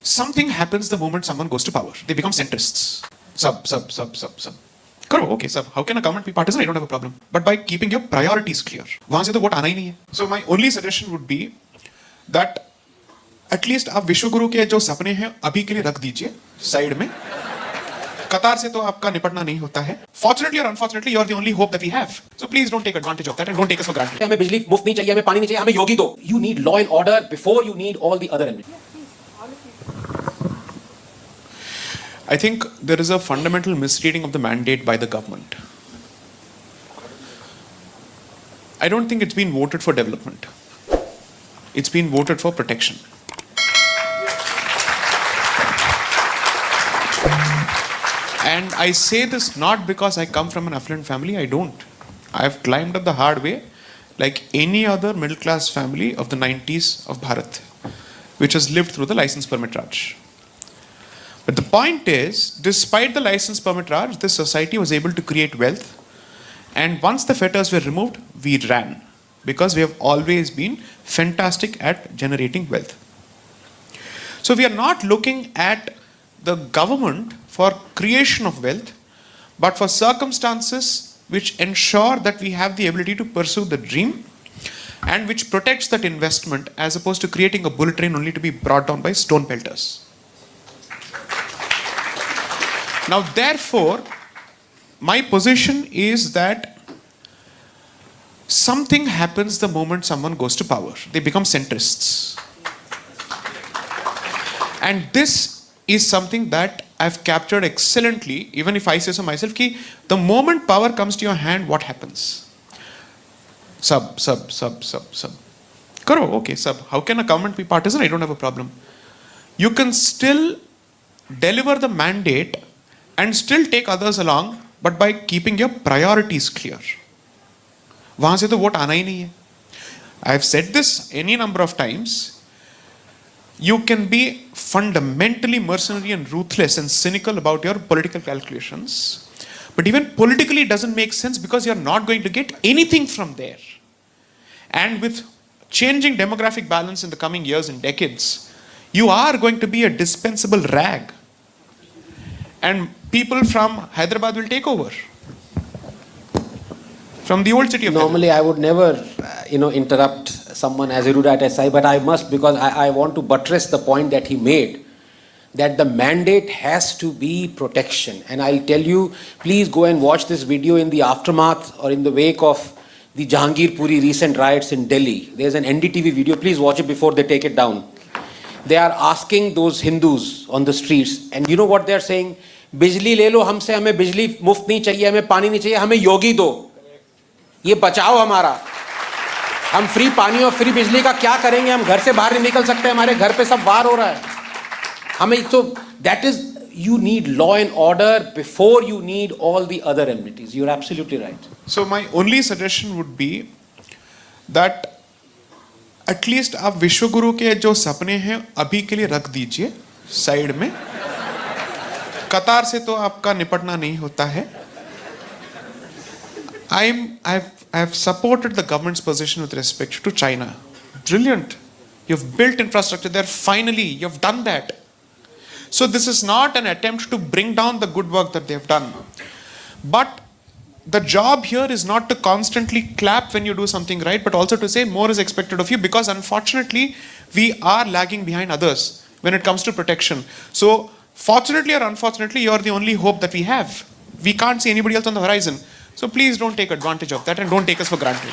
Something happens the moment someone goes to power. They become centrists. Sub. करो, okay, sub. How can a government be partisan? I don't have a problem. But by keeping your priorities clear. वहां से तो vote आना ही नहीं है. So my only suggestion would be that at least आप विश्वगुरु के जो सपने हैं अभी के लिए रख दीजिए साइड में. कतार से तो आपका निपटना नहीं होता है. Fortunately or unfortunately, you are the only hope that we have. So please don't take advantage of that and don't take us for granted. हमें बिजली मुफ्त नहीं चाहिए, हमें पानी नहीं चाहिए, हमें योगी दो. You need law and order before you need all the other amenities. I think there is a fundamental misreading of the mandate by the government. I don't think it's been voted for development. It's been voted for protection. And I say this not because I come from an affluent family, I don't. I've climbed up the hard way like any other middle class family of the 90s of Bharat, which has lived through the license permit Raj. But the point is, despite the license permit Raj, this society was able to create wealth. And once the fetters were removed, we ran. Because we have always been fantastic at generating wealth. So we are not looking at the government for creation of wealth, but for circumstances which ensure that we have the ability to pursue the dream and which protects that investment as opposed to creating a bullet train only to be brought down by stone pelters. Now, therefore, my position is that something happens the moment someone goes to power. They become centrists. And this is something that I've captured excellently, even if I say so myself, ki the moment power comes to your hand, what happens? Sub. Karo, okay, sub. How can a government be partisan? I don't have a problem. You can still deliver the mandate and still take others along, but by keeping your priorities clear. वहां से तो vote आना ही नहीं है. I have said this any number of times. You can be fundamentally mercenary and ruthless and cynical about your political calculations, but even politically it doesn't make sense because you're not going to get anything from there. And with changing demographic balance in the coming years and decades, you are going to be a dispensable rag. And people from Hyderabad will take over. From the old city of Normally, Hyderabad. I would never, interrupt someone as erudite as Sai, but I must because I want to buttress the point that he made, that the mandate has to be protection. And I'll tell you, please go and watch this video in the aftermath or in the wake of the Jahangir Puri recent riots in Delhi. There's an NDTV video. Please watch it before they take it down. They are asking those Hindus on the streets, and you know what they're saying? बिजली ले लो हमसे, हमें बिजली मुफ्त नहीं चाहिए, हमें पानी नहीं चाहिए, हमें योगी दो, ये बचाओ हमारा. हम फ्री पानी और फ्री बिजली का क्या करेंगे? हम घर से बाहर नहीं निकल सकते, हमारे घर पे सब वार हो रहा है. हमें तो that is, you need law and order before you need all the other amenities. You're absolutely right. So my only suggestion would be that at least आप विश्वगुरु के जो सपने हैं अभी के लिए रख दीजिए साइड में. कतार से तो आपका निपटना नहीं होता है. I've supported the government's position with respect to China. Brilliant. You've built infrastructure there. Finally, you've done that. So this is not an attempt to bring down the good work that they've done. But the job here is not to constantly clap when you do something right, but also to say more is expected of you, because unfortunately, we are lagging behind others when it comes to protection. So fortunately or unfortunately, you are the only hope that we have. We can't see anybody else on the horizon. So please don't take advantage of that and don't take us for granted.